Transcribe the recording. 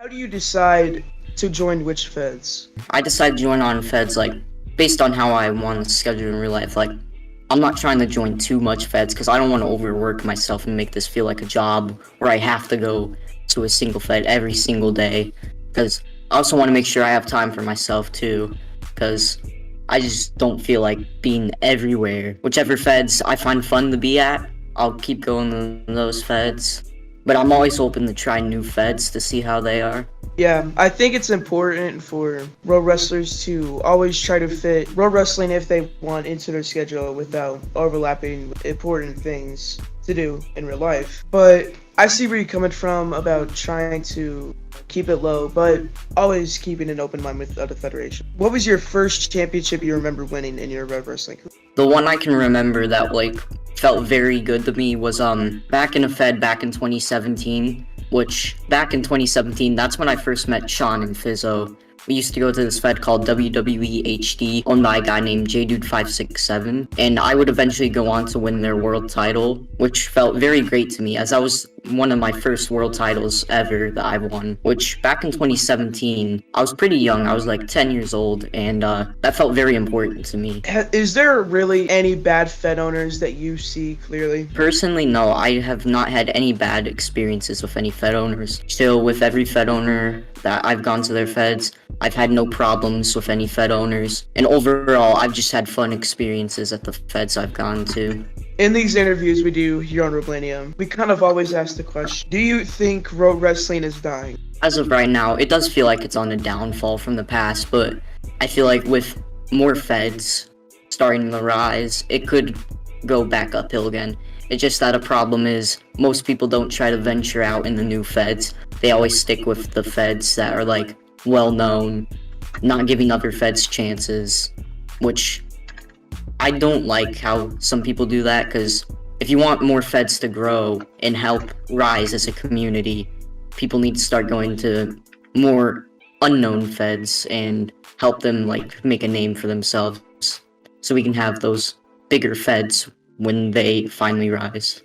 How do you decide to join which feds? I decided to join on feds like based on how I want to schedule in real life. Like I'm not trying to join too much feds because I don't want to overwork myself and make this feel like a job where I have to go to a single fed every single day. Because I also want to make sure I have time for myself too. Because I just don't feel like being everywhere. Whichever feds I find fun to be at, I'll keep going to those feds. But I'm always open to try new feds to see how they are. Yeah, I think it's important for pro wrestlers to always try to fit pro wrestling if they want into their schedule without overlapping important things to do in real life. But I see where you're coming from about trying to keep it low, but always keeping an open mind with other federations. What was your first championship you remember winning in your pro wrestling career? The one I can remember that felt very good to me was back in a fed back in 2017, which back in 2017 that's when I first met Sean and Fizzo. We used to go to this fed called WWE HD, owned by a guy named JDude567, and I would eventually go on to win their world title, which felt very great to me as that was one of my first world titles ever that I won, which back in 2017, I was pretty young, I was like 10 years old, and that felt very important to me. Is there really any bad fed owners that you see clearly? Personally, no, I have not had any bad experiences with any fed owners. Still, with every fed owner that I've gone to their feds, I've had no problems with any fed owners, and overall, I've just had fun experiences at the feds I've gone to. In these interviews we do here on Roblania, we kind of always ask the question, do you think pro wrestling is dying? As of right now, it does feel like it's on a downfall from the past, but I feel like with more feds starting to rise, it could go back uphill again. It's just that a problem is most people don't try to venture out in the new feds. They always stick with the feds that are like well known, not giving other feds chances, which I don't like how some people do that, because if you want more feds to grow and help rise as a community, people need to start going to more unknown feds and help them like make a name for themselves so we can have those bigger feds when they finally rise.